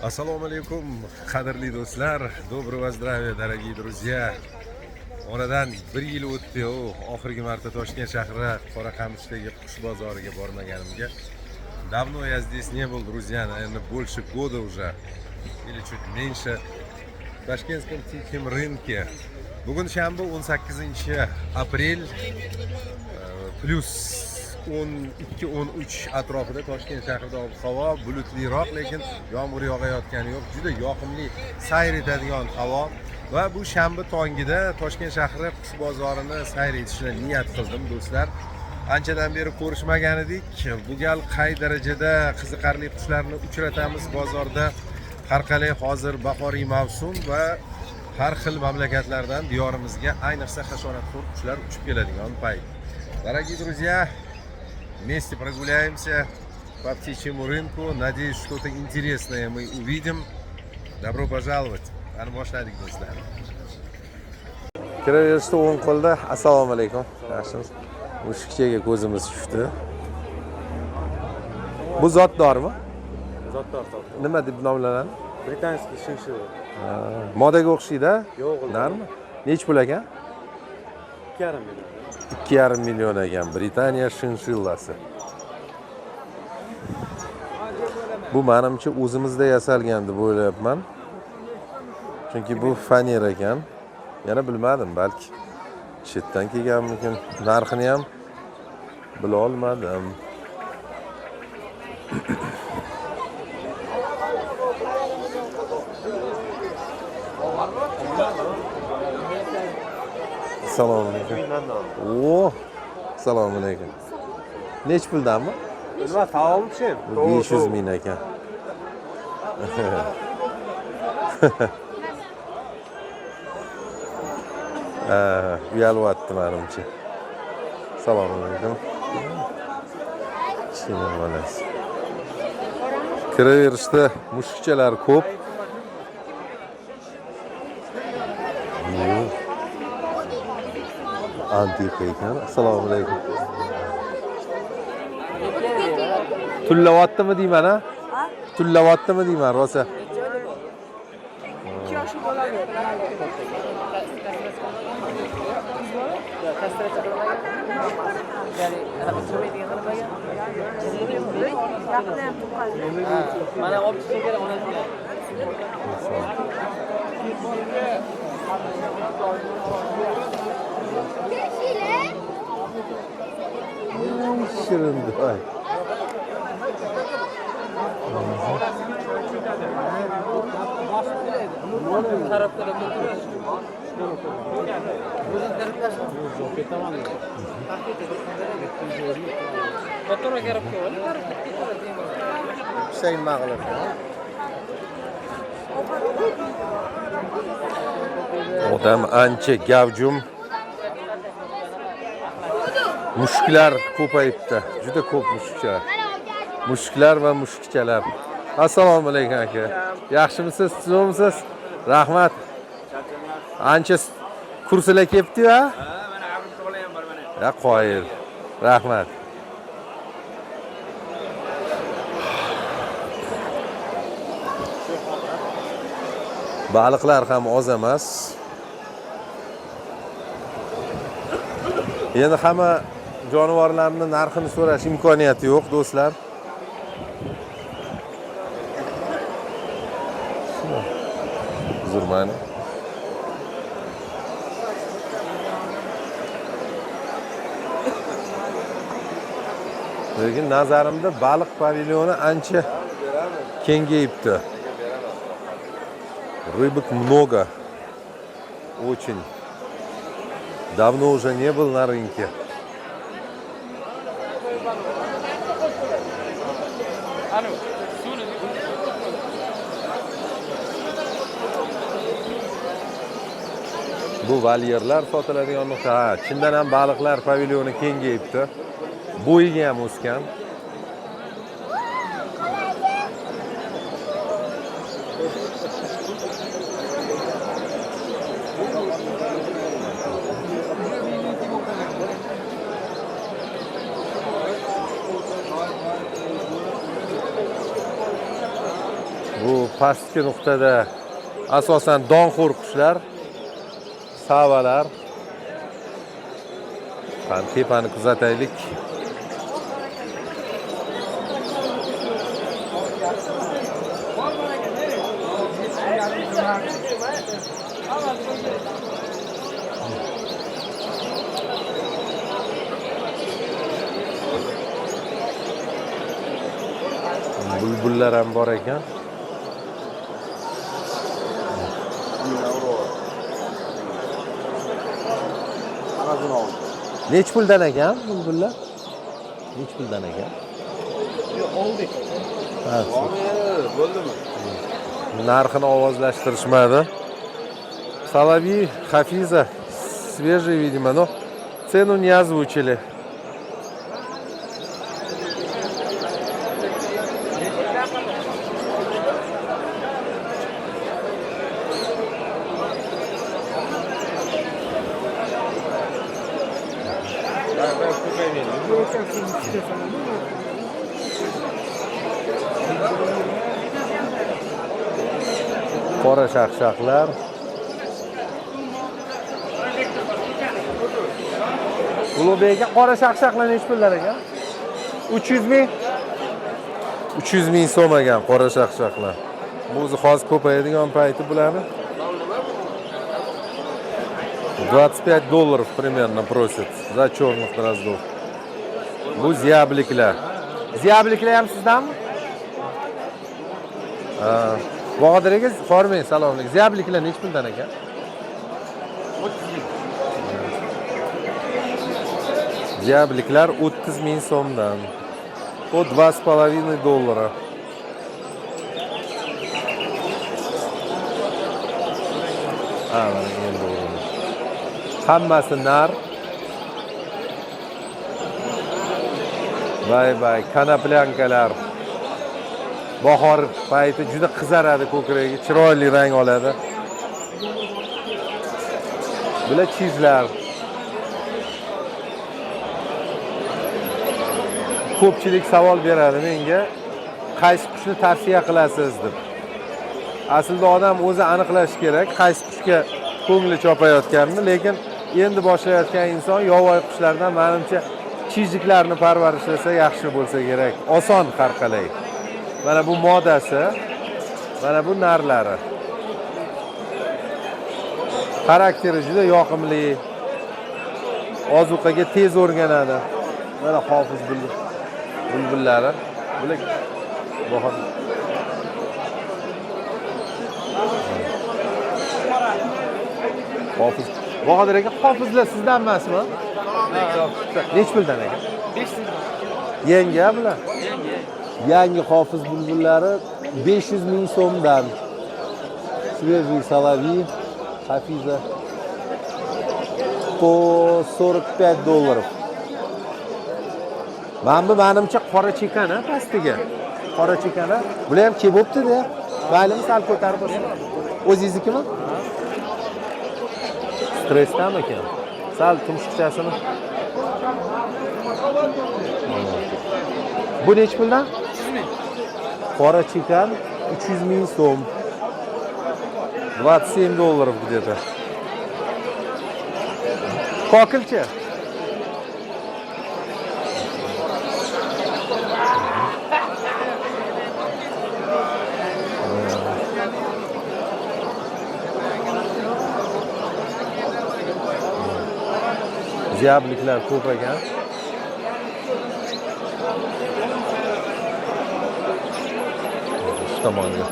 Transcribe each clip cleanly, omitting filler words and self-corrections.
Assalomu alaykum, qadrli do'stlar, доброго здравия, дорогие друзья. Oradan 1 yil o'tdi, oxirgi marta Toshkent shahri Qoraqamishidagi qush bozoriga bormaganimga. Давно я здесь не был, друзья, наверное, больше года уже, или чуть меньше. В Ташкентском тихом рынке. Bugun shanba 18 aprel, plus 12-13 atrofida Toshkent shahrida ob-havo bulutliroq, lekin yomg'ir yog'ayotgani yo'q. Juda yoqimli sayr etadigan havo va bu shanba tongida Toshkent shahri qush bozorini sayr etishni niyat qildim, do'stlar. Anchadan beri ko'rishmagan edik. Bu gal qay darajada qiziqarli qushlarni uchratamiz bozorda. Har qalay hozir bahoriy mavsum va har xil mamlakatlardan diyorimizga ayniqsa hasharotxo'r qushlar uchib keladigan payt. Дорогие друзья, вместе прогуляемся по птичьему рынку. Надеюсь, что-то интересное мы увидим. Добро пожаловать. Ana boshladik do'stlar. Kiraverishda o'ng qo'lda. Assalomu alaykum. Yaxshimisiz? Mushukchaga ko'zimiz tushdi. Bu zotdormi? Zotdor. Nima deb nomlanadi? Britanskiy shinshilla. Modaga o'xshaydi. Yo'q, narmi? Nech pul ekan? 2,5 million. 2,5 million ekan Britaniya shinshillasi. Bu menimcha o'zimizda yasalgan deb o'ylayapman. Chunki bu faner ekan. Yana bilmadim, balki chetdan kelganmikin. Narxini ham bila olmadim. Assalomu alaykum. O, assalomu alaykum. Nech puldanmi? Nima, taomchi? 500 ming ekan. Uyalyapti menimcha. Assalomu alaykum. Kichkina bolasi. Kiraverishda mushukchalar ko'p. Antika ekan. Assalomu alaykum. Tullayaptimi deyman, ha? Tullayaptimi deyman, rosa. 2 yoshli bo'ladi. Mana olib chiqib kerak onasiga. Shirin doy. Taraftarlar ko'tarish. O'zing taraflash. Yo'q, ketaman. Motorga kirib keldi. Husayn Mag'lub. Odam ancha gavjum. Mushuklar ko'payibdi. Juda ko'p mushukchalar. Mushuklar va mushukchalar. Assalomu alaykum aka. Yaxshimisiz? Sizomisiz? Rahmat. Ancha kursilar kelibdi-ku, ha? Mana abim to'g'ri ham bor mana. Ya qoyil. Rahmat. Baliqlar ham oz emas. Endi hamma jonivorlarning narxini so'rash imkoniyati yo'q, do'stlar. Zurmani. Lekin nazarimda baliq pavilyoni ancha kengayibdi. Рыбок много. Очень. Давно уже не был на рынке. Bu valyerlar sotiladigan nuqta. Ha, chindan ham baliqlar pavilyoni kengayibdi. Bo'yiga ham o'sgan. Bu pastki nuqtada asosan donxo'r qushlar, savalar. Qani tepani kuzataylik. Bulbullar ham bor ekan. Nech puldan ekan bulbullar? Nech puldan ekan? Oldik. Ha, Bo'ldimi? narxini ovozlashtirishmadi. Соловьи, Хафиза, свежие, видимо, но цену не озвучили. Qora shaqshaqlar. Ulug'bekka qora shaqshaqlar nech pullar ekan? 300 ming. 300 ming so'm ekan qora shaqshaqlar. Bu o'zi hozir ko'payadigan payti bularni. $25 примерно просят за черных дроздов. Bu ziyabliklar. Ziyabliklar ham sizdanmi? Bahodir aka, hormang, salom alaykum. Ziyabliklar nech puldan ekan? 30 ming. Ziyabliklar 30 ming so'mdan. Bu $2,5. Ha, mana endi o'rindi. Hammasi nar. Bay, kanaplankalar. Bahor payti juda qizaradi ko'kragi, chiroyli rang oladi. Bular chizlar. Ko'pchilik savol beradi menga, qaysi qushni tavsiya qilasiz deb. Aslida odam o'zi aniqlashi kerak, qaysi qushga ko'ngli chopayotganini, lekin endi boshlayotgan inson yovvoyi qushlardan menimcha chiziklarni parvarishlasa yaxshi bo'lsa kerak. Oson har qalay. Mana bu modasi, mana bu narlari. Xarakteri juda yoqimli. Ozuqaga tez o'rganadi. Mana hofiz bulbullari. Bular bahor. Hofiz. Bahodir aka, hofizlar sizdan emasmi? Nech puldan aka? 5 ming. Yangi bular. Yangi hofiz bulbullari 500 ming so'mdan. Свежий соловьи, Хафиза по $45. Menimcha qora chekana pastiga. Qora chekana. Bular ham kelib bo'pti-da. Maylimi sal ko'tarib olsin. O'zingiznikimi? Stressdan ekan. Sal tumshuqchasini. Bu nech puldan? 300 ming. Qora chekan 300 ming so'm. $27 где-то. Kokilchi. Ziyabliklar ko'p ekan. Shu tomonga.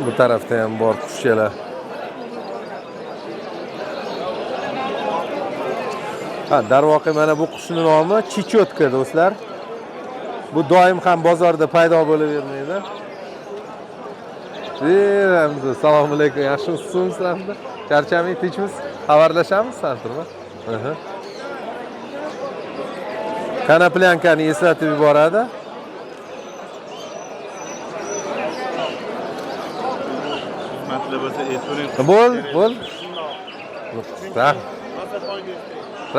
Bu tarafda ham bor qushchalar. Ha, darvoqe mana bu qushning nomi Chichotka do'stlar. Bu doim ham bozorda paydo bo'lavermaydi. Ramzo, assalomu alaykum. Yaxshimisizmi sizlar? Charchamay tinchmisiz? Xabarlashamiz santurma. Kanaplanкani eslatib yuboradi. Bo'l.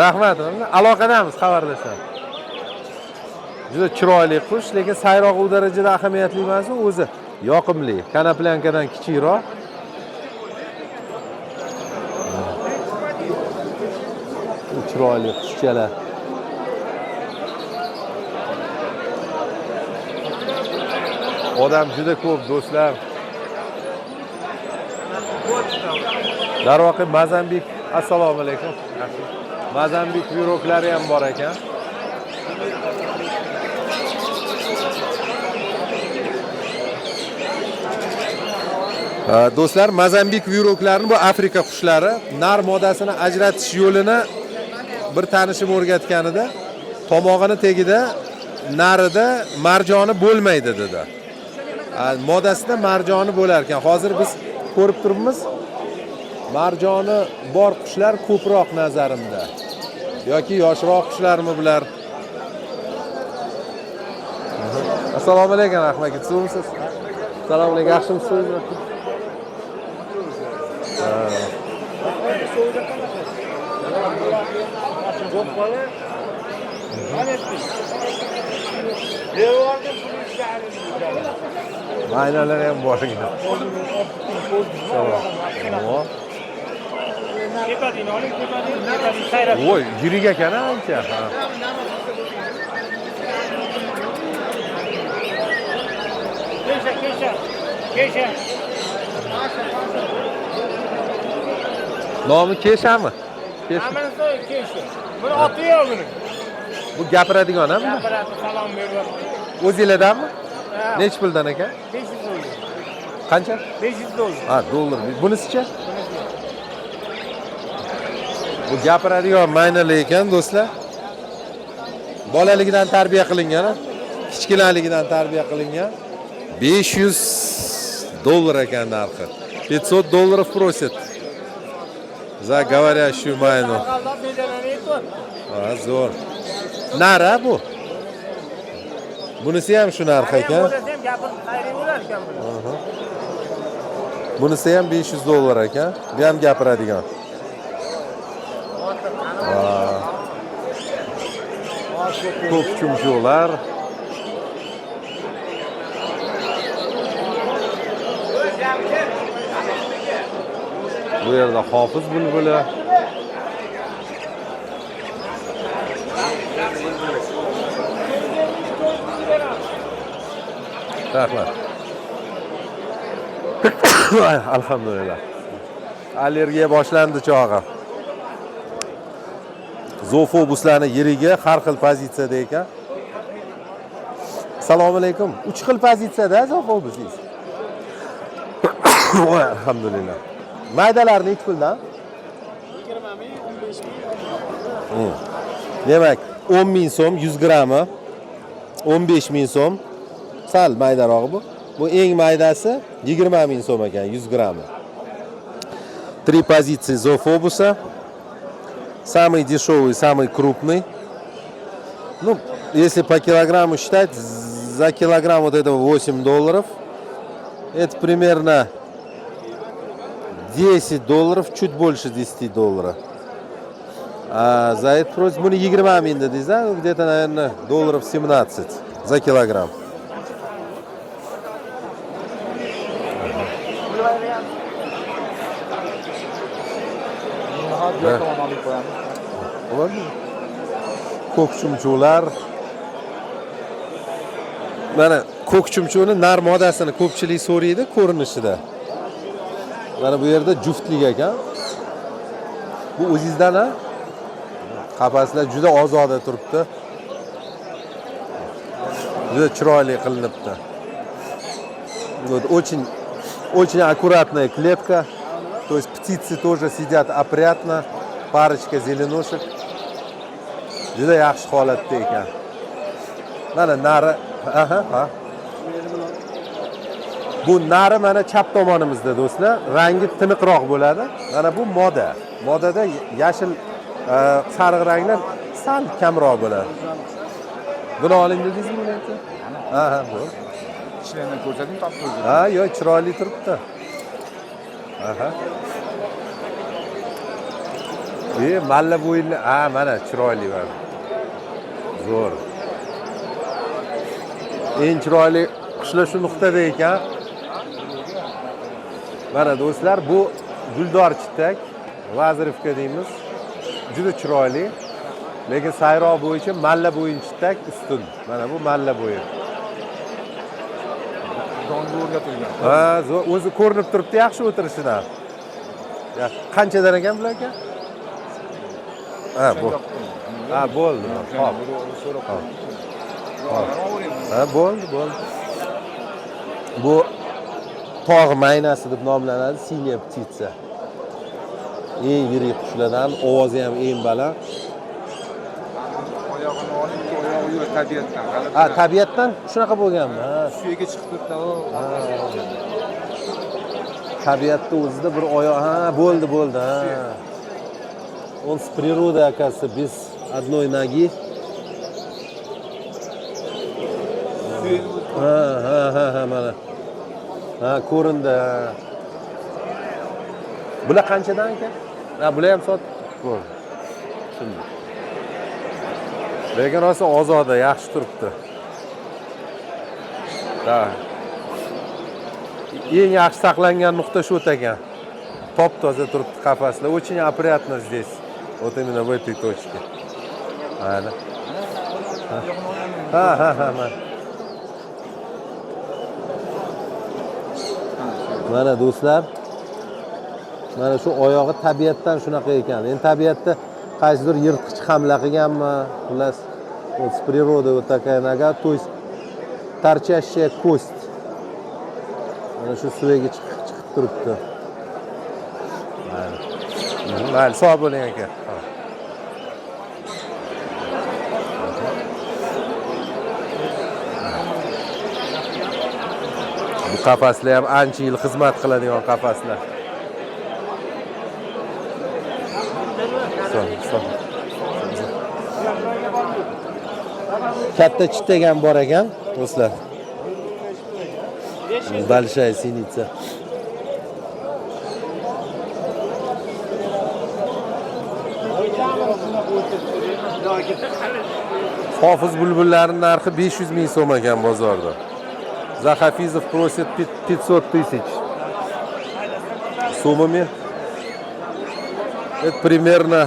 Rahmat. Aloqadamiz, xabarlashamiz. Juda chiroyli qush, lekin sayroq u darajada ahamiyatli emas o'zi. yoqimli. Kanaplankadan kichikroq. Chiroyli qushchalar. Odam juda ko'p do'stlar. Darvoqe Mozambik, assalomu alaykum. Mozambik yuroklari ham bor ekan. Do'stlar, Mozambik yuroklarini bu Afrika qushlari nar modasini ajratish yo'lini bir tanishim o'rgatganida tomog'ini tagida narida marjoni bo'lmaydi dedi. Modasida marjoni bo'lar ekan. Hozir biz ko'rib turibmiz. Marjoni bor qushlar ko'proq nazarimda. Yoki yoshroq qushlarmi bular? Assalomu alaykum Ahmad, kimsiz? Assalomu alaykum, yaxshimisiz? Aynalar ham bor ekan. Voy, yirik ekan ancha. Kesha. Nomi Keshami? Amanso Kesha. Buni oti yo'q buni. Bu gapiradigan ham? Gapiradi, salom beradi. O'zingizlardanmi? Nech puldan ekan? 500 dollar. Qancha? 500 dollar. Ha, dollar. Bunisicha? Bu gapiradigan maynalar ekan, do'stlar. Bolaligidan tarbiya qilingan, kichkinaligidan tarbiya qilingan. 500 dollar ekan narxi. 500 долларов просит за говорящую майну. Zo'r. Nara bu? Bunisi ham shu narx ekan. Bunisi ham 500 dollar ekan. Bu ham gapiradigan. Ko'p chumchuqlar. Bu yerda hofiz bulbuli. Rahmat. Alhamdulillah. Allergiya boshlandi chog'i. Zofobuslarni yiriga har xil pozitsiyada ekan. Assalomu alaykum. 3 xil pozitsiyada zofobusingiz. Alhamdulillah. Maydalar necha puldan? 20 ming, 15 ming. Demak, 10 ming so'm 100 grammi, 15 ming so'm. Sal maydarog'i bu. Bu eng maydasi 20 ming so'm ekan 100 grammi. 3 позиции зоофобуса. Самый дешевый, самый крупный. Ну, если по килограмму считать, за килограмм вот этого 8 долларов. Это примерно 10 долларов, чуть больше 10 долларов. А за это просит, мы 20 мин dedingiz, где-то, наверное, долларов 17 за килограмм. Ko'k chumchuqlar. Mana ko'k chumchuqni nar modasini ko'pchilik so'raydi ko'rinishida. Mana bu yerda juftlik ekan. Bu o'zingizdan a? Qafaslar juda ozoda turibdi. Juda chiroyli qilinibdi. Вот очень аккуратная клетка. То есть птицы тоже сидят опрятно. Парочка зеленушек. Juda yaxshi holatda ekan. Mana nari, ha. Bu nari mana chap tomonimizda do'stlar, rangi tiniqroq bo'ladi. Mana bu moda. Modada yashil, sariq ranglar sal kamroq bo'ladi. Buni oling dedingizmi aka? Ha, bu. Ishlarni ko'rsating, topib. Ha, yo'q, chiroyli turibdi. Aha. Malla bo'yinli, mana chiroyli va zo'r. Eng chiroyli qushlar shu nuqtada ekan. Mana do'stlar, bu guldor chitak, Vazirivka deymiz. Juda chiroyli. Lekin sayroq bo'yicha malla bo'yin chitak ustun. Mana bu malla bo'yi. Donga o'rgatilgan. Ha, o'zi ko'rinib turibdi yaxshi o'tirishidan. Ya, qanchadan ekan bular aka? Ha, bu. Ha, bo'ldi. Xo'p. Ha, bo'ldi. Bu tog' maynasi deb nomlanadi, siniya ptitsa. Eng yirik qushlardan, ovozi ham eng baland. Oyog'ini olib, oyog'i yo'q tabiatdan. Ha, tabiatdan shunaqa bo'lganmi? Ha, Suyaga chiqib turibdi. tabiatda o'zida bir oyoq, ha, bo'ldi, ha. Он с природы, оказывается, без одной ноги. Ha, mana. Ha, ko'rindi. Bular qanchadan ekan? Ha, bular ham sotib bo'ldi. Tushundim. Lekin rosa ozoda, yaxshi turibdi. Ha. Eng yaxshi saqlangan nuqta shu ekan. Top-toza turibdi qafaslar. Очень опрятно здесь. Вот именно в этой точке. Mana. Ha, mana. Mana do'stlar. Mana shu oyog'i tabiatdan shunaqa ekan. Endi tabiatda qaysidir yirtqich hamla qilganmi? Xullas, вот с природы вот такая нога, то есть торчащая кость. Mana shu suyaga chiqib turibdi. Mayli, sog' bo'ling aka. Bu qafaslar ham ancha yil xizmat qiladigan qafaslar. Katta chitak ham bor ekan, do'stlar. Большая синица. Hofiz bulbullarining narxi 500 ming so'm ekan bozorda. Захафизов просит 500 тысяч суммами. Это примерно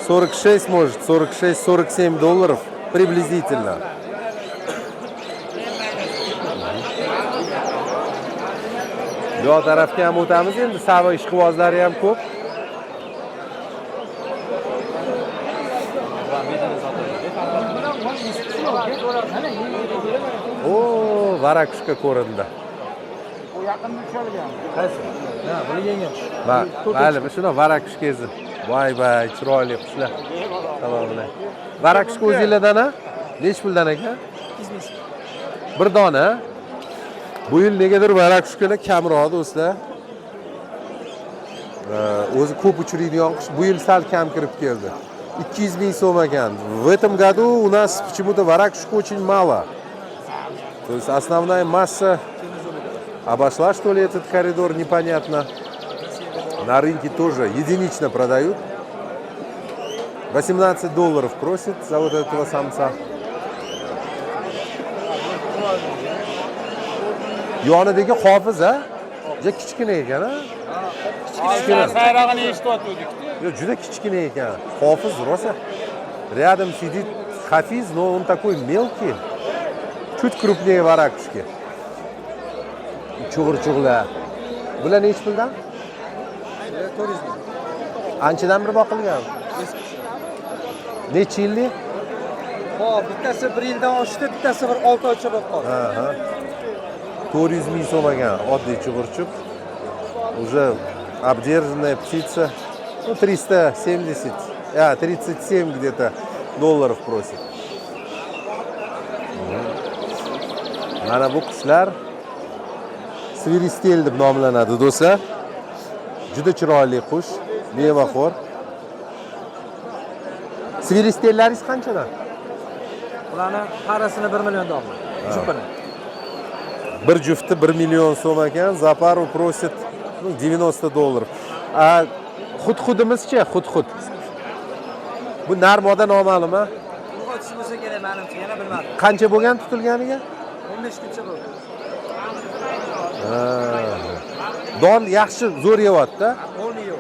46, может, 46-47 долларов приблизительно. Bu tarafga ham o'tamiz endi, savdo ishqibozlari ham ko'p. O, varakushka ko'rindi. O yaqinda ushalgan. Qaysi? Ha, buni yengim. Mayli, shuni varakushka ezi. Voy, chiroyli qushlar. Tamomlar. Varakushka o'zingizlardan a? Nech puldan ekan? 200 ming. Bir dona. Bu yil negadir varakushkalar kamroq do'stlar. O'zi ko'p uchraydigan qush bu yil sal kam kirib keldi. 200 ming so'm ekan. В этом году у нас почему-то варакушек очень мало. То есть основная масса обошла, что ли, этот коридор, непонятно. На рынке тоже единично продают. 18 долларов просит за вот этого самца. Yonidagi hofiz a? Juda kichkina ekan a? Kichkina sayrog'ini eshityapdik. Yo, juda kichkina ekan. Hofiz rosa. Рядом сидит Хафиз, но он такой мелкий. Чуть крупнее варакушки. Chug'ur-chug'lar. Bular nech puldan? 400 ming. Anchadan bir boqilgan. Necha yillik? Xo'p, bittasi 1 yildan oshdi, bittasi bir 6 oycha bo'lib qoldi. Ha. 400 ming so'm ekan, oddiy chug'urchuq. Уже обдержанная птица. Ну, 370, 37 где-то долларов просит. Mana bu qushlar Sviristel deb nomlanadi do'stlar. Juda chiroyli qush, mevaxo'r. Sviristellaringiz qanchadan? Ularni parasini 1 million dollar. Juftini. Bir jufti 1 million so'm ekan, za paru просит 90 dollar. A xudxudimizcha, xudxud. Bu narmoda noma'lum a? Urg'ochisi bo'lsa kerak menimcha, yana bilmadim. Qancha bo'lgan tutilganiga? 15 kuncha bo'ldi. Don yaxshi zo'r yeyapti-da. 10 euro.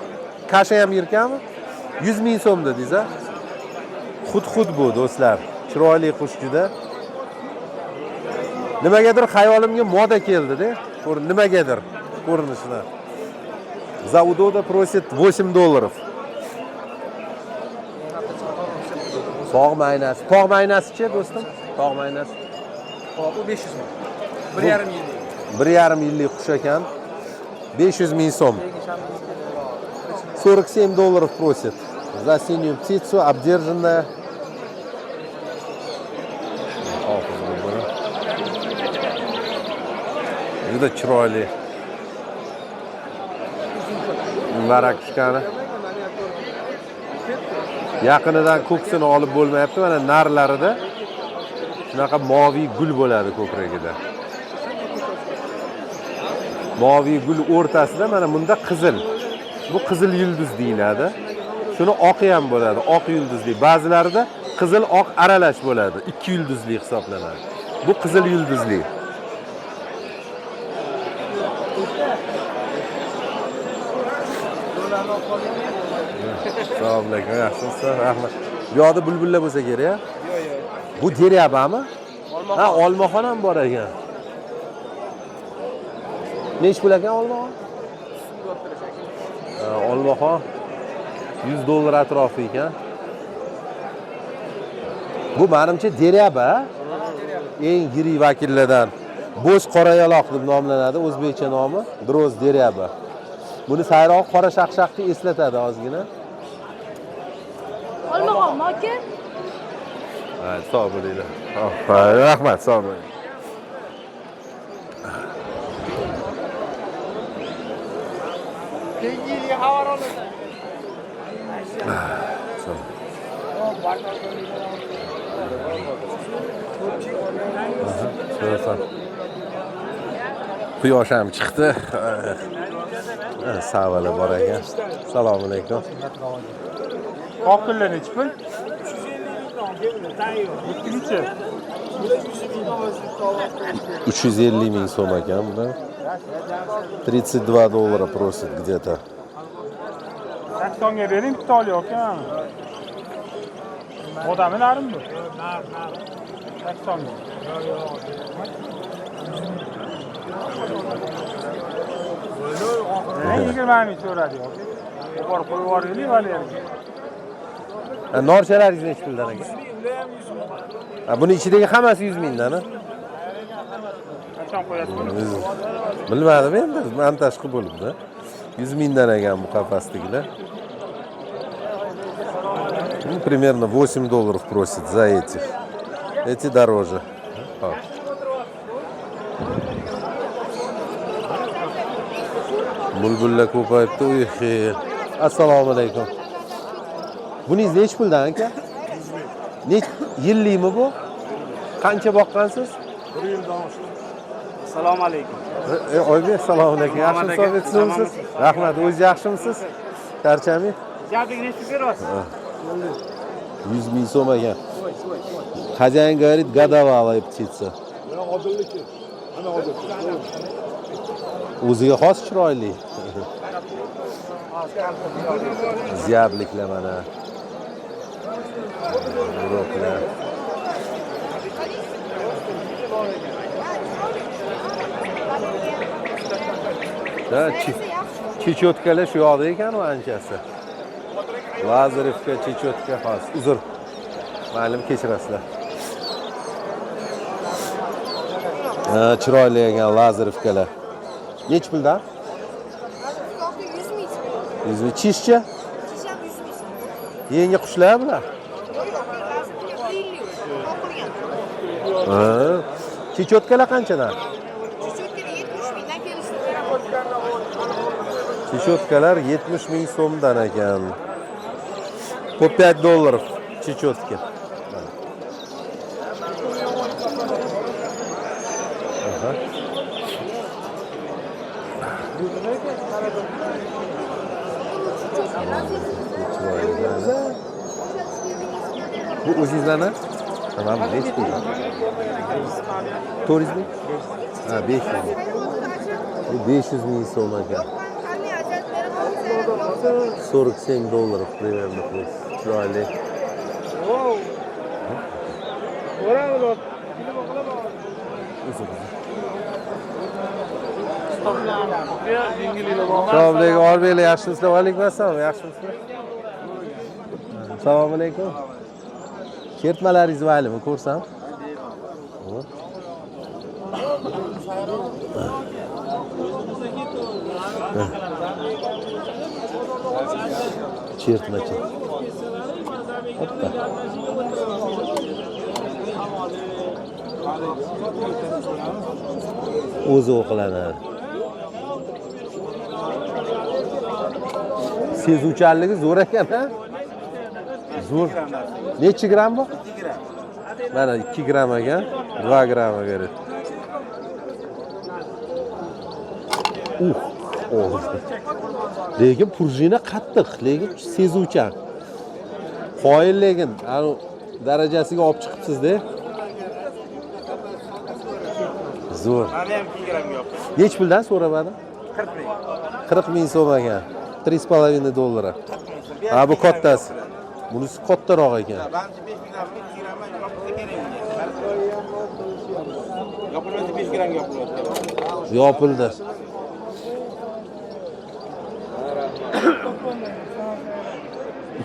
Kasha ham yirkanmi? 100 ming so'm dedingiz-a? Xud bu do'stlar. Chiroyli qush juda. Nimagadir xayolimga moda keldi-da. Nimagadir ko'rinishida. За удода просит $8. Tog' maynasi. Tog' maynasi-chi do'stim? Tog' maynasi. Hop, bu 500 ming. 1,5 yillik. 1,5 yillik qush ekan. 500 ming so'm. $47 просит. За синюю птицу обдержанная. Juda chiroyli. Barak chiqani. Yaqinidan ko'ksini olib bo'lmayapti. Mana narlarida shunaqa moviy gul bo'ladi ko'kragida. Moviy gul o'rtasida mana bunda qizil. Bu qizil yulduz deyiladi. Shuni oqi ham bo'ladi, oq yulduzli. Ba'zilarida qizil oq aralash bo'ladi. 2 yulduzli hisoblanadi. Bu qizil yulduzli. Assalomu alaykum. Yaxshimisiz? Rahmat. Bu yoqda bulbullar bo'lsa kerak-a? Yo'q. Bu deryapami? Ha, olmaxon ham bor ekan. Nech pul ekan olmaxon? Olmaxon $100 atrofi ekan. Bu menimcha deryaba, eng yirik vakillardan. Bo'z qora yaloq deb nomlanadi, o'zbekcha nomi. Droz deryaba. Buni sayroq qora shaqshaqni eslatadi ozgina. Olmaxon moki? Ha, sog' bo'linglar. Rahmat, sog' bo'ling. Quyosh ham chiqdi. Savalar bor ekan. Assalomu alaykum. Oqillar nechi pul? 350 ming so'm ekan buni. $32 просит где-то. 80 ga bering, bitta olyapman. Odamlarmi bu? 80 ga. Ne 20 ming so'radi yoki? Borib qo'yib yuboraylik valerga. Norchalaringiz nechi puldan ekan? Buni ichidagi hammasi 100 mingdan, ha? Qachon qo'yasiz? Bilmadim endi, montajqi bo'libdi. 100 mingdan ekan bu qafasdagilar. Ну, примерно $8 просит за этих. Эти дороже. Bulbullar ko'payibdi, uy xeyr. Assalomu alaykum. Buningiz nech puldan aka? Nech yillikmi bu? Qancha boqqansiz? 1 yildan oshdi. Assalomu alaykum. Oybek, assalomu alaykum. Yaxshimisizmi? Rahmat, o'zingiz yaxshimisiz? Charchaming? Jabing nechi beryapsiz? 100 ming so'm ekan. Хозяин говорит, годовалая птица. O'ziga xos chiroyli. Ziyabliklar mana. Buroqlar. Da, chechotkalar shu yoqda ekan u anchasi. Lazarevga chechotka xos. Uzr. Ma'lum kechirasizlar. Chiroyli ekan Lazarevkalar. Nech puldan? 100 ming. Chishcha? Chisham 100 ming. Yangi qushlar bular. Chechotkalar qanchadan? Chechotkalar 70 ming so'mdan ekan. Po $5 chechotka. Bu o'zingizlarni? Tamam, 5 değil. Turizm? Ha, 500. Bu 500 bin so'm ekan. 47 dollar premium price. Chiroyli. Assalomu alaykum. Orbeylar, yaxshimisizlar? Va alaykum assalom. Yaxshimisizlar? Assalomu alaykum. Kertmalaringiz valimi ko'rsam? Chertmachi. Hoppa. O'zi o'qilanadi. Sezuvchanligi zo'r ekan, ha? Zo'r. Necha gram bu? 2 gram. Mana 2 gram ekan, 2 gram beradi. Lekin prujina qattiq, lekin sezuvchan. Qoyil lekin, anu darajasiga olib chiqibsiz-da. Zo'r. Mana ham 2 gram yo'q. Nech puldan so'ramadi? 40 ming. 40 ming so'm ekan. 3,5 dollar. Ha, bu kattasi. Bunisi kattaroq ekan. Ba'zi 5 ming gram, 2 gram yopilmasa 5 gram yopiladi. Yopildi.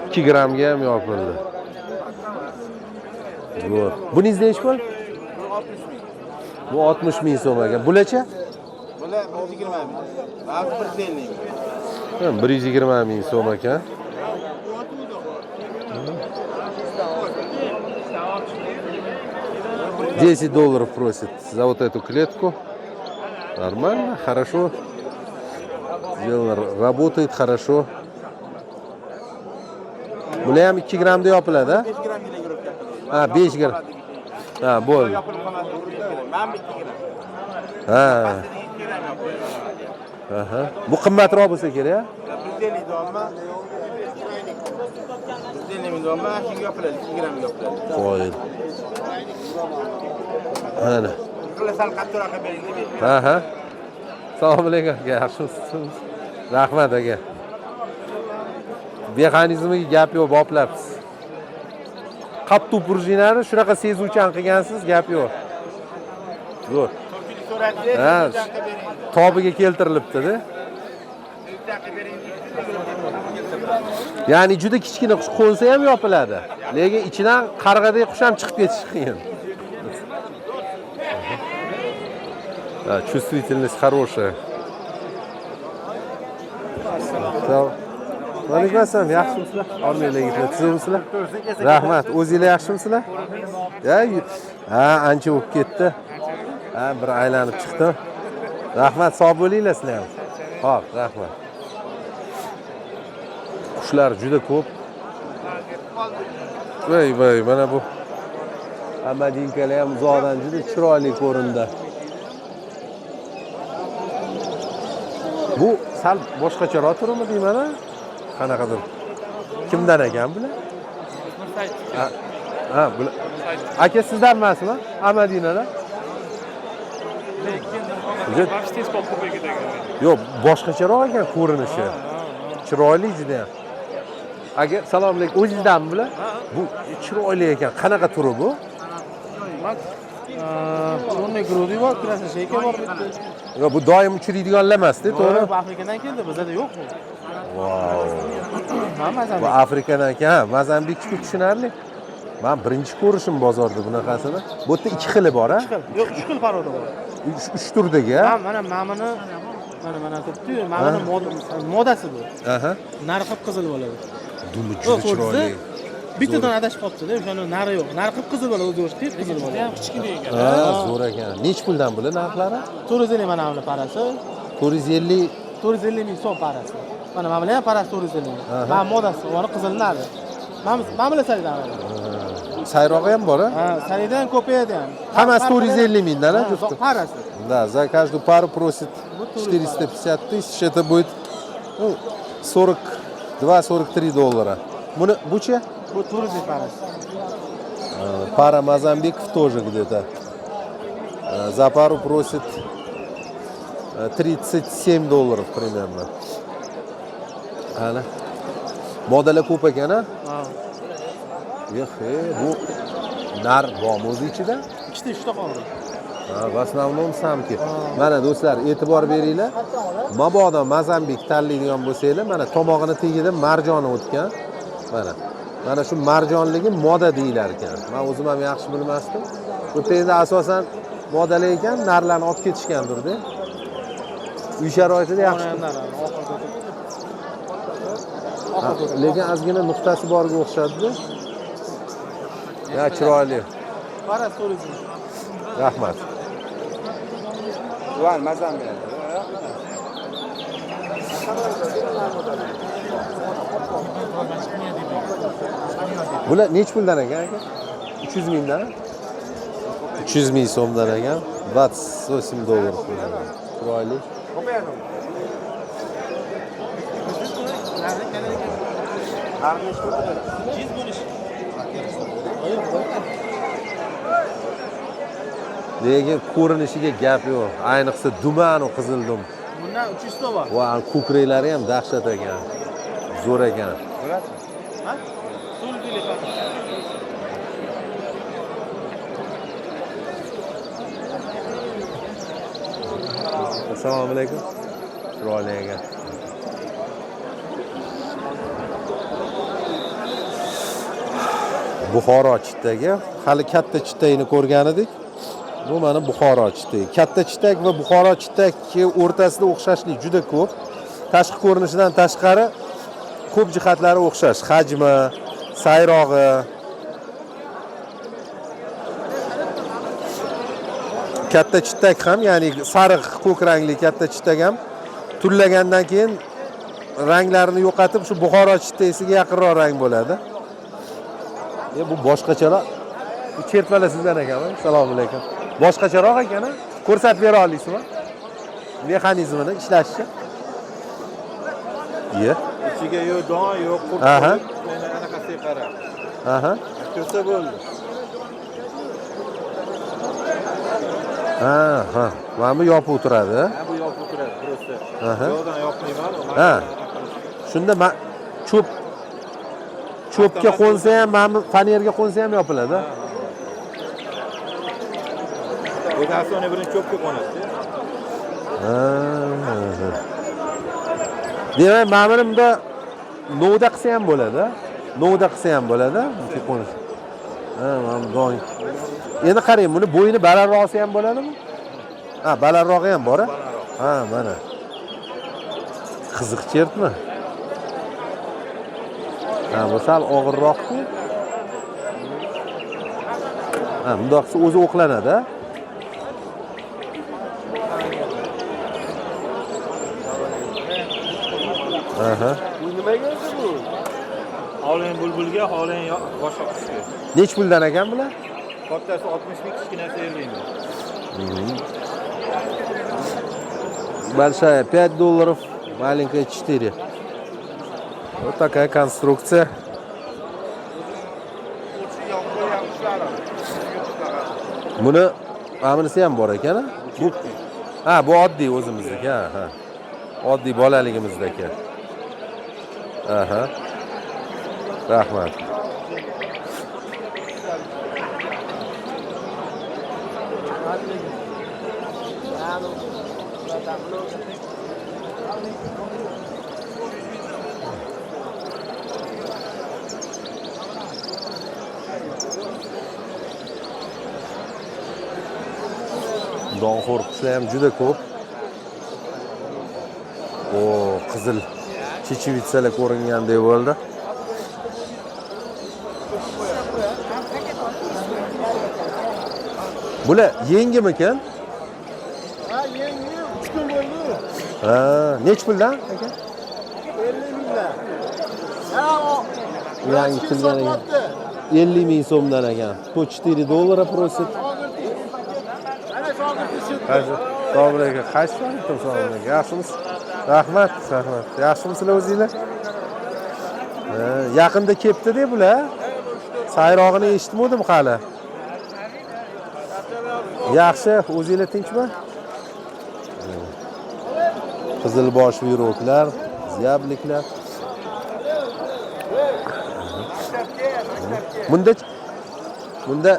İki gramga ham yopildi. Zo'r. Buningiz nech pul? 60 ming. Bu 60 ming so'm ekan. Bularcha? Bular 120 ming. Ba'zi 150 ming. 120 ming so'm ekan. 10 долларов просит за вот эту клетку. Нормально, хорошо. Сделано, работает хорошо. Bular ham 2 gramda yopiladi, ha? 5 gram kilogram yopiladi. Ha, 5 gram. Ha, bo'ldi. Yopilib qoladi. Mana 2 gram. Ha. 2 gram yopiladi. Aha. Bu qimmatroq bo'lsa kerak, ha? 150 dollar. 150 ming dollar shunga yopiladi, 2 gram yopiladi. Qo'yil. Mana. Qilsa sal qattiqroq bering deb. Ha, ha. Assalomu alaykum aka, yaxshimisiz? Rahmat aka. Mexanizmiga gap yo'q, boplabsiz. Qattu prujinani shunaqa sezuvchan qilgansiz, gap yo'q. Zo'r. Ko'pchilik so'radi, Ha, bering. tobiga keltirilibdi-da. Ya'ni juda kichkina qush qo'nsa ham yopiladi. Lekin ichidan qarg'adek qush ham chiqib ketishi qiyin. Да, чувствительность хорошая. Alaykum assalom, yaxshimisizlar? Ormiylarga tuzimsizlar? Rahmat, o'zingizlar yaxshimisizlar? Ha, ancha bo'lib ketdi. Ha, bir aylanib chiqdi. Rahmat, sog' bo'linglar sizlar ham. Xo'p, rahmat. Qushlar juda ko'p. Voy, mana bu Amadinkalar ham uzoqdan juda chiroyli ko'rindi. Bu sal boshqacharoq turimi deyman-a? Qanaqadir. Kimdan ekan bular? Ha, bular. Aka sizdan emasmi? Amadinalar? Yo'q, boshqacharoq ekan ko'rinishi. Chiroyli juda ham. Aka, assalomu alaykum. O'zingizdanmi bular? Bu chiroyli ekan. Qanaqa turi bu? Черный груди bor, krasный sheyka bor bitta. Yo'q, bu doim uchiradiganlar emas-da, to'g'ri? Bu Afrikadan keldi, bizda yo'q bu. Vau. Hammasi. Bu Afrikadan ekan, ha, Mozambikcha tushunarli. Men birinchi ko'rishim bozorda bunaqasini. Bu yerda 2 xili bor, ha? Yo'q, 3 xil paroda bor. 3 turdagi, ha? Mana mana turibdi, mana modasi bu. Aha. Nari qizil bo'ladi. Dumi juda chiroyli. Bittadan adashib qolibdi-da, o'shani nari yo'q. Nari qizil bo'ladi, o'zi qizil bo'ladi. Ham kichkina ekan. Ha, zo'r ekan. Nech puldan bular narxlari? 450 mana buni parasi. 450. 450 ming so'm parasi. Mana bular ham parasi 450 ming. Mana modasi, uni qizil nari. Mana bular saydan. Sayrog'i ham bor, ha? Ha, saydan ko'payadi ham. Hammasi 450 mingdan, ha, juft. Parasi. Да, за каждую пару просит 450 тысяч. Это будет 42-43 доллара. Buchi? Bu turizm parasi. Пара Мозамбиков тоже где-то. За пару просит $37 примерно. Ana. Modalar ko'p ekan, a? Ha. Bu nar bormi o'zi ichida? Ikkita uchta qoldi. В основном samki. Mana do'stlar, e'tibor beringlar. Mabodo Mozambik tanlaydigan bo'lsanglar, mana tomog'ini tagida marjoni o'tgan. Mana shu marjonligi moda deyilar ekan. Men o'zim ham yaxshi bilmasdim. Bu endi asosan modalar ekan, narlarni olib ketishgandir-da. Uy sharoitida yaxshi. Lekin ozgina nuqtasi borga o'xshadi. Ya chiroyli. Paras turizm. Rahmat. Juan Mozambik. Bular nech puldan ekan aka? 300 mingdan? 300 ming so'mdan ekan. $28. Chiroyli. Lekin ko'rinishiga gap yo'q. Ayniqsa duman va qizildum. Bundan 300 ta bor. Va ko'kraklari ham dahshat ekan. Zo'r ekan. Ha? Assalomu alaykum. Chiroyli ekan. Buxoro chitagi, hali katta chitagini ko'rgan edik. Bu mana Buxoro chitagi. Katta chitak va Buxoro chitagi o'rtasida o'xshashlik juda ko'p. Tashqi ko'rinishidan tashqari ko'p jihatlari o'xshash. Hajmi, sayrog'i. Katta chitak ham, ya'ni sariq ko'k rangli katta chitak ham tullagandan keyin ranglarini yo'qotib, shu Buxoro chitagisiga yaqinroq rang bo'ladi. Bu boshqacharoq. Bu chertmalar sizdan ekanmi? Assalomu alaykum. Boshqacharoq ekan-a? Ko'rsatib bera olasizmi? Mexanizmini ishlashicha. Ichiga yo'q don, yo'q qurt. Aha. Mana anaqasiga qara. Aha. Ko'rsa bo'ldi. Ha. Mana bu yopib o'tiradi. Ha, bu yopib turadi, prosta. Aha. Yo'qdan yopmayman. Ha. Shunda cho'pga qo'nsa ham, mana fanerga qo'nsa ham yopiladi. O'tasi uni birinchi cho'pga qo'nadi. Demak, mana bunda novda qilsa ham bo'ladi. Novda qilsa ham bo'ladi. Qo'nish. Mana doing. Endi qarang, buni bo'yini balandroqsi ham bo'ladimi? Ha, balandrog'i ham bor-a? Ha, mana. Qiziq chertmi? Ha, bu sal og'irroq-ku. Ha, bundoq qilsa o'zi o'qlanadi. Aha. Bu nimaga o'zi bu? Xoling bulbulga, xoling boshqa qushga. Nech puldan ekan bular? Kattasi 60 ming, kichkinasi 50 ming. Большая $5, маленькая 4. Вот такая конструкция. Buni aminisi ham bor ekan-a? Bu oddiy o'zimizniki, ha. Oddiy bolaligimizdagi. Aha. Rahmat. Donxo'r qushlar ham juda ko'p. Qizil chechevitsalar ko'ringandek bo'ldi. Bular yengimikan? Ha, yangi 3 kun bo'ldi. Ha, nech puldan aka? 50 mingdan. Ha, Yangi kelgan ekan. 50 ming so'mdan ekan. Po $4 просит. Assalomu alaykum. Qaysi joydan so'rayman? Yaxshimisiz? Rahmat. Yaxshimisizlar o'zingizlar? Yaqinda kelibdi-da bular. Sayrog'ini eshitmadim hali. Yaxshi, o'zinglar tinchmi? Qizilbosh viroklar, ziyabliklar. Bunda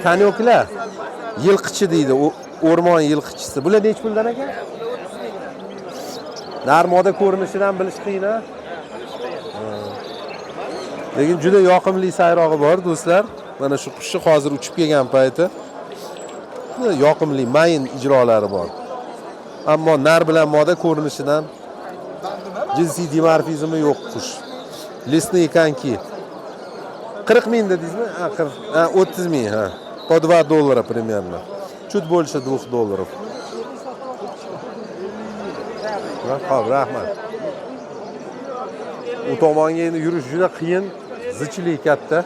kanyoklar. Yilqichi deydi, o'rmon yilqichisi. Bular nech puldan ekan? Narmoda ko'rinishidan bilish qiyin a. Lekin juda yoqimli sayrog'i bor do'stlar. Mana shu qushni hozir uchib kelgan payti yoqimli mayin ijrolari bor. Ammo nar bilan moda ko'rinishidan jinsiy dimorfizmi yo'q qush. Lesni ekanki 40 ming dedingizmi? 30 ming, ha. Po $2 примерно. Чуть больше $2. Xo'p, rahmat. U tomonga endi yurish juda qiyin, zichlik katta.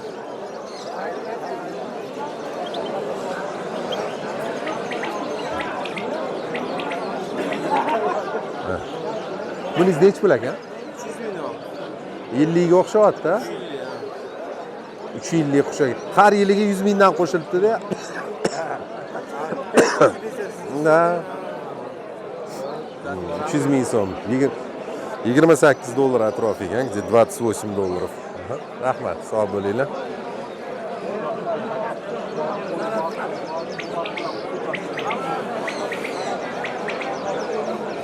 Buningiz nech pul ekan? 50 ga o'xshayapti-da. 350 qo'shadi. Har yiliga 100 mingdan qo'shilibdi-da. Da. 300 ming so'm. $28 atrofi ekan, где $28. Rahmat, sog' bo'linglar.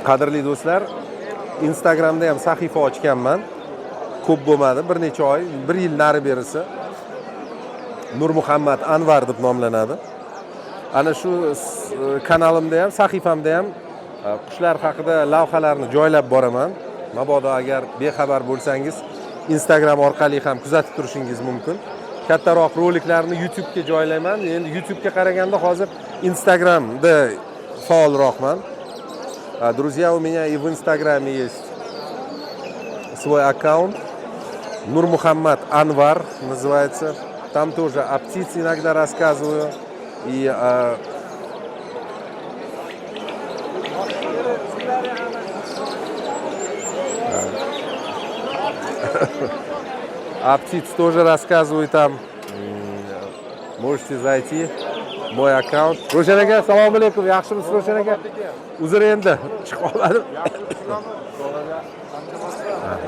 Qadrli do'stlar, Instagramda ham sahifa ochganman. Ko'p bo'lmadi, bir necha oy, 1 yil nari berisi. Nurmuhammad Anvar deb nomlanadi. Ana shu kanalimda ham, sahifamda ham qushlar haqida lavhalarni joylab boraman. Mabodo agar bexabar bo'lsangiz, Instagram orqali ham kuzatib turishingiz mumkin. Kattaroq roliklarni YouTube ga joylayman. Endi YouTube ga qaraganda hozir Instagramda faolroqman. Друзья, у меня и в Инстаграме есть свой аккаунт. Нурмухаммад Анвар называется. Там тоже о птице иногда рассказываю. И о птице тоже рассказываю там. Можете зайти в мой аккаунт. Рошан aka, assalomu alaykum. Yaxshimisiz Рошан aka? Uzr endi chiqib qolmadim.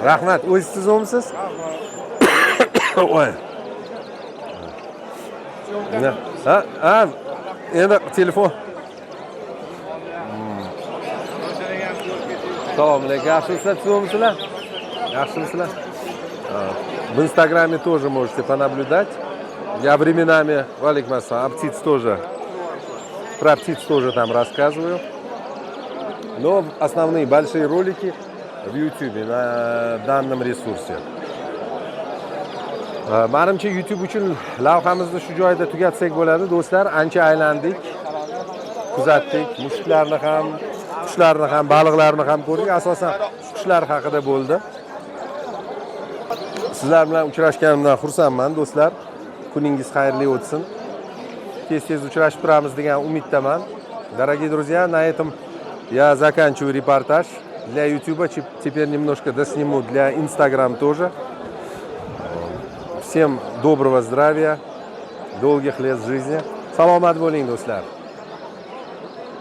Rahmat, o'zingiz o'msiz? Voy. Ha, endi telefon. Assalomu alaykum. Yaxshimisizlar, o'msizlar? Yaxshimisizlar? В Инстаграме тоже можете понаблюдать. Я временами, валик масса, о птиц тоже, про птиц тоже там рассказываю. Но основные большие ролики в YouTube на данном ресурсе. Menimcha YouTube uchun lavhamizni shu joyda tugatsak bo'ladi, do'stlar. Ancha aylandik, kuzatdik, mushuklarni ham, qushlarni ham, baliqlarni ham ko'rdik. Asosan qushlar haqida bo'ldi. Sizlar bilan uchrashganimdan xursandman, do'stlar. Kuningiz xayrli o'tsin. Tez-tez uchrashib turamiz degan umiddaman. Дорогие друзья, на этом я заканчиваю репортаж. Для YouTube теперь немножко досниму, для Instagram тоже. Всем доброго здравия, долгих лет жизни. Salomat bo'ling, do'stlar.